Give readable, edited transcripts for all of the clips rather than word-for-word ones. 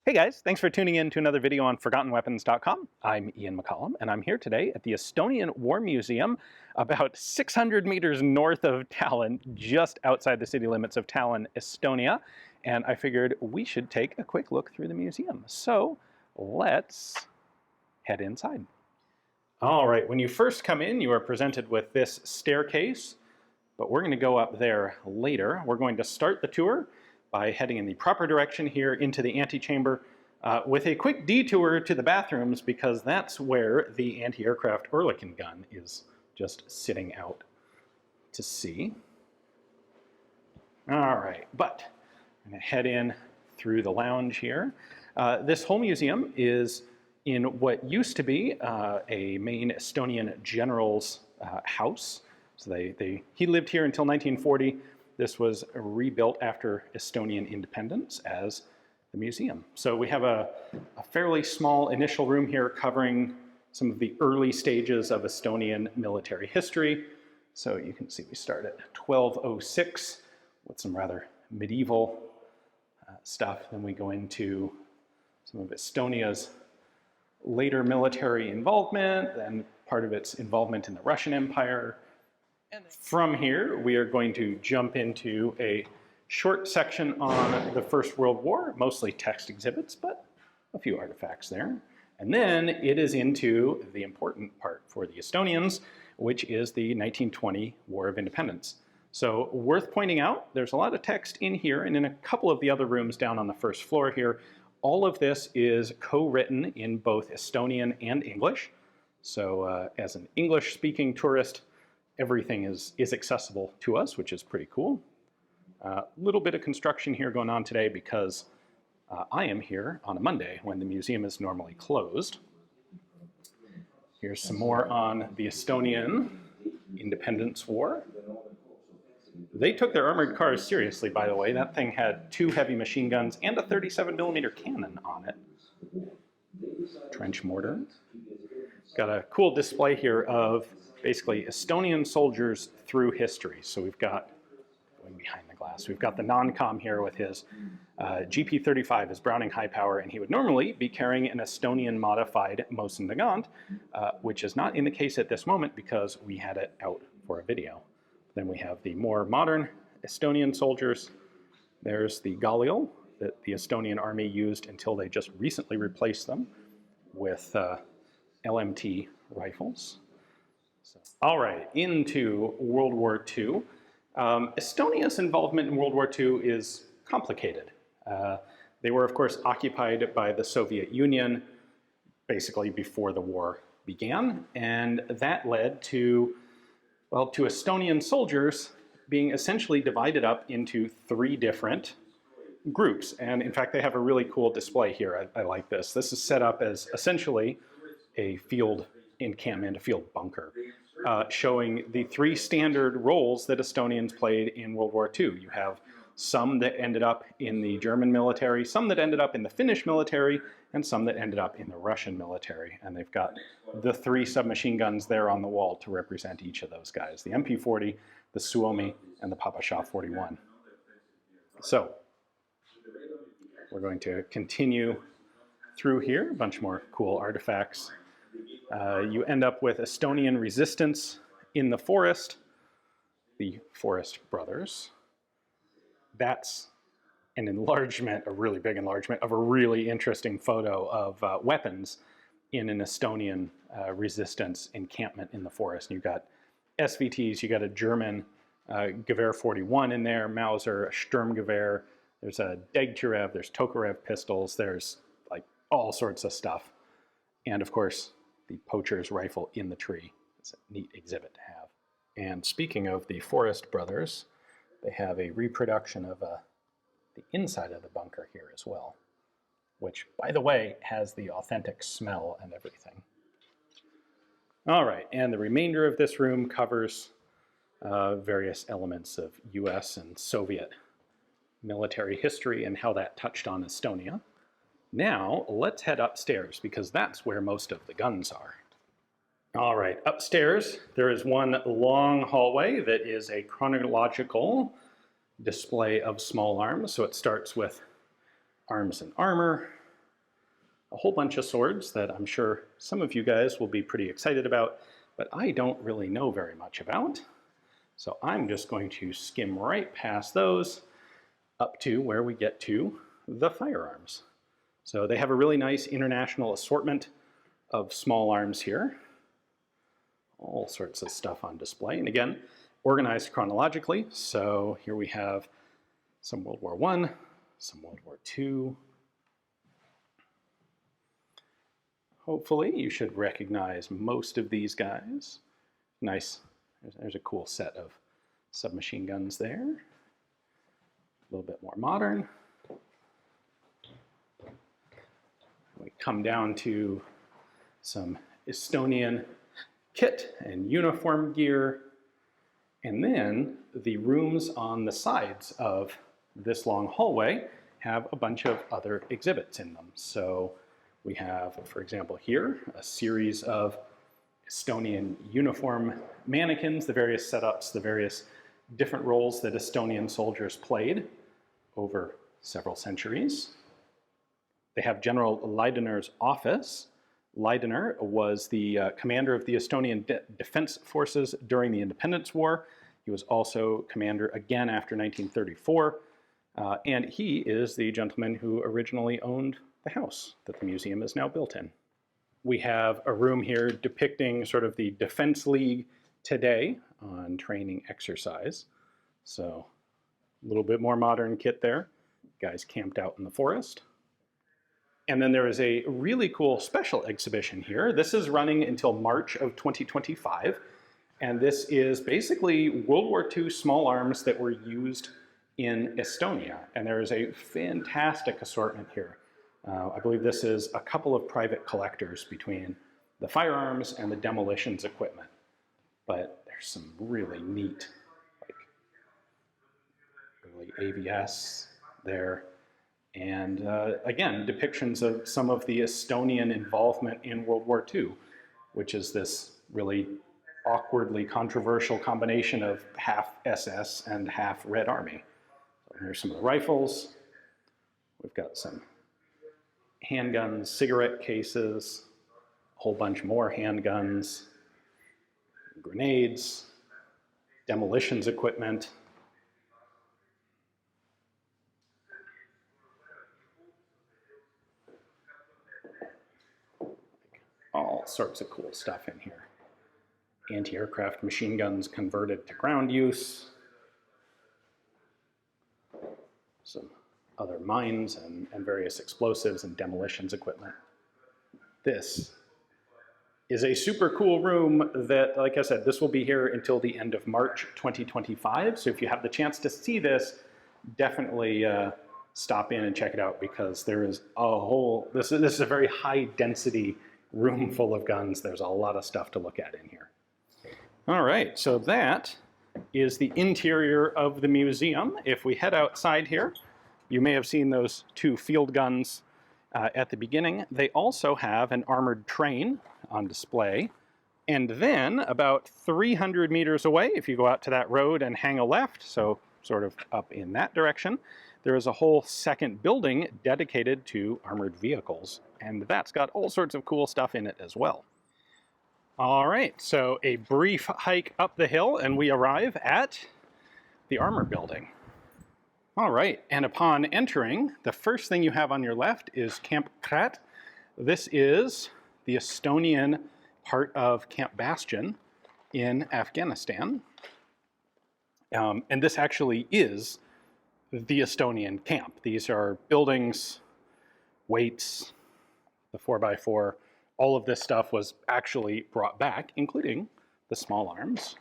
Hey guys, thanks for tuning in to another video on ForgottenWeapons.com. I'm Ian McCollum, and I'm here today at the Estonian War Museum, about 600 meters north of Tallinn, just outside the city limits of Tallinn, Estonia. And I figured we should take a quick look through the museum. So let's head inside. All right, when you first come in, you are presented with this staircase, but we're going to go up there later. We're going to start the tour by heading in the proper direction here into the antechamber with a quick detour to the bathrooms, because that's where the anti-aircraft Oerlikon gun is just sitting out to sea. All right, but I'm going to head in through the lounge here. This whole museum is in what used to be a main Estonian general's house. So he lived here until 1940. This was rebuilt after Estonian independence as the museum. So we have a fairly small initial room here covering some of the early stages of Estonian military history. So you can see we start at 1206 with some rather medieval stuff. Then we go into some of Estonia's later military involvement, then part of its involvement in the Russian Empire. From here, we are going to jump into a short section on the First World War, mostly text exhibits, but a few artifacts there. And then it is into the important part for the Estonians, which is the 1920 War of Independence. So worth pointing out, there's a lot of text in here, and in a couple of the other rooms down on the first floor here, all of this is co-written in both Estonian and English. So as an English-speaking tourist, everything is accessible to us, which is pretty cool. A little bit of construction here going on today because I am here on a Monday when the museum is normally closed. Here's some more on the Estonian Independence War. They took their armored cars seriously, by the way. That thing had 2 heavy machine guns and a 37mm cannon on it. Trench mortar. Got a cool display here of basically Estonian soldiers through history. So we've got, going behind the glass, we've got the non-com here with his GP35, his Browning high power, and he would normally be carrying an Estonian modified Mosin Nagant, which is not in the case at this moment because we had it out for a video. Then we have the more modern Estonian soldiers. There's the Galil that the Estonian Army used until they just recently replaced them with LMT rifles. All right, into World War II. Estonia's involvement in World War II is complicated. They were, of course, occupied by the Soviet Union basically before the war began, and that led to, well, to Estonian soldiers being essentially divided up into 3 different groups. And in fact, they have a really cool display here. I like this. This is set up as essentially a field encampment, a field bunker, showing the 3 standard roles that Estonians played in World War II. You have some that ended up in the German military, some that ended up in the Finnish military, and some that ended up in the Russian military. And they've got the 3 submachine guns there on the wall to represent each of those guys: the MP40, the Suomi, and the Papasha 41. So we're going to continue through here, a bunch more cool artifacts. You end up with Estonian resistance in the forest, the Forest Brothers. That's an enlargement, a really big enlargement, of a really interesting photo of weapons in an Estonian resistance encampment in the forest. And you've got SVTs, you got a German Gewehr 41 in there, Mauser, a Sturmgewehr, there's a Degtyarev, there's Tokarev pistols, there's like all sorts of stuff. And of course, the poacher's rifle in the tree. It's a neat exhibit to have. And speaking of the Forest Brothers, they have a reproduction of the inside of the bunker here as well, which, by the way, has the authentic smell and everything. All right, and the remainder of this room covers various elements of US and Soviet military history and how that touched on Estonia. Now, let's head upstairs, because that's where most of the guns are. All right, upstairs, there is one long hallway that is a chronological display of small arms. So it starts with arms and armor, a whole bunch of swords that I'm sure some of you guys will be pretty excited about, but I don't really know very much about. So I'm just going to skim right past those up to where we get to the firearms. So they have a really nice international assortment of small arms here. All sorts of stuff on display. And again, organized chronologically. So here we have some World War I, some World War II. Hopefully you should recognize most of these guys. Nice, there's a cool set of submachine guns there. A little bit more modern. We come down to some Estonian kit and uniform gear, and then the rooms on the sides of this long hallway have a bunch of other exhibits in them. So we have, for example, here, a series of Estonian uniform mannequins, the various setups, the various different roles that Estonian soldiers played over several centuries. They have General Leidener's office. Leidener was the commander of the Estonian Defense Forces during the Independence War. He was also commander again after 1934. And he is the gentleman who originally owned the house that the museum is now built in. We have a room here depicting sort of the Defense League today on training exercise. So a little bit more modern kit there. Guys camped out in the forest. And then there is a really cool special exhibition here. This is running until March of 2025. And this is basically World War II small arms that were used in Estonia. And there is a fantastic assortment here. I believe this is a couple of private collectors between the firearms and the demolitions equipment. But there's some really neat, like, early AVS there. And again, depictions of some of the Estonian involvement in World War II, which is this really awkwardly controversial combination of half SS and half Red Army. So here's some of the rifles. We've got some handguns, cigarette cases, a whole bunch more handguns, grenades, demolitions equipment. All sorts of cool stuff in here. Anti-aircraft machine guns converted to ground use. Some other mines and various explosives and demolitions equipment. This is a super cool room that, like I said, this will be here until the end of March 2025. So if you have the chance to see this, definitely stop in and check it out, because there is a whole, this is a very high density room full of guns. There's a lot of stuff to look at in here. All right, so that is the interior of the museum. If we head outside here, you may have seen those two field guns at the beginning. They also have an armored train on display. And then about 300 meters away, if you go out to that road and hang a left, so sort of up in that direction, there is a whole second building dedicated to armored vehicles. And that's got all sorts of cool stuff in it as well. All right, so a brief hike up the hill and we arrive at the armor building. All right, and upon entering, the first thing you have on your left is Camp Krat. This is the Estonian part of Camp Bastion in Afghanistan. And this actually is the Estonian camp. These are buildings, weights, the 4x4, all of this stuff was actually brought back, including the small arms.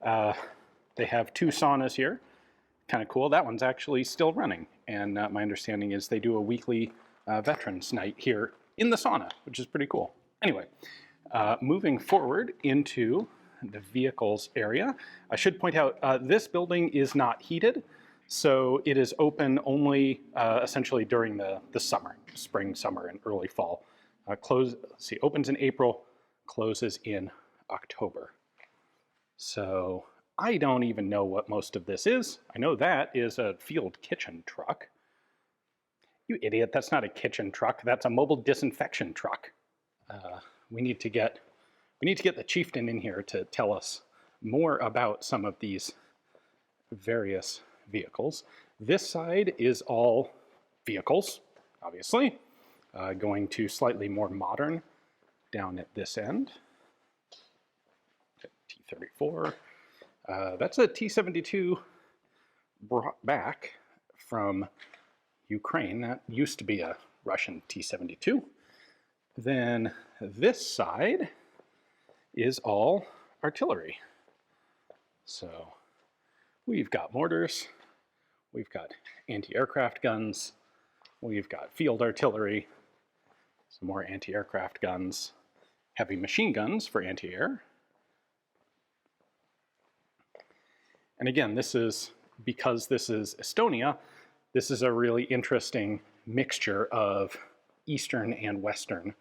They have two saunas here. Kind of cool. That one's actually still running. And my understanding is they do a weekly Veterans Night here in the sauna, which is pretty cool. Anyway, moving forward into the vehicles area, I should point out this building is not heated, so it is open only essentially during the summer, spring, summer, and early fall. Opens in April, closes in October. So I don't even know what most of this is. I know that is a field kitchen truck. You idiot, that's not a kitchen truck, that's a mobile disinfection truck. We need to get the chieftain in here to tell us more about some of these various vehicles. This side is all vehicles, obviously. Going to slightly more modern down at this end. T-34. That's a T-72 brought back from Ukraine. That used to be a Russian T-72. Then this side is all artillery. So we've got mortars, we've got anti-aircraft guns, we've got field artillery, some more anti-aircraft guns, heavy machine guns for anti-air. And again, because this is Estonia, this is a really interesting mixture of Eastern and Western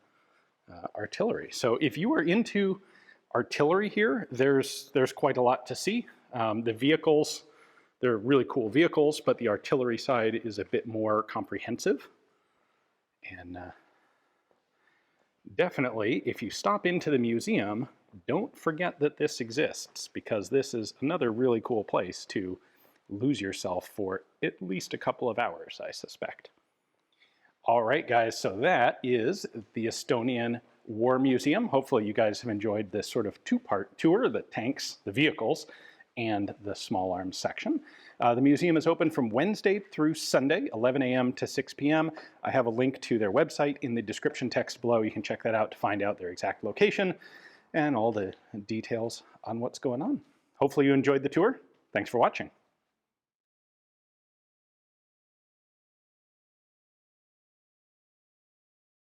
artillery. So if you are into artillery here, there's quite a lot to see. The vehicles, they're really cool vehicles, but the artillery side is a bit more comprehensive. And definitely, if you stop into the museum, don't forget that this exists, because this is another really cool place to lose yourself for at least a couple of hours, I suspect. All right, guys, so that is the Estonian War Museum. Hopefully you guys have enjoyed this sort of two-part tour, the tanks, the vehicles, and the small arms section. The museum is open from Wednesday through Sunday, 11 a.m. to 6 p.m. I have a link to their website in the description text below. You can check that out to find out their exact location and all the details on what's going on. Hopefully you enjoyed the tour. Thanks for watching.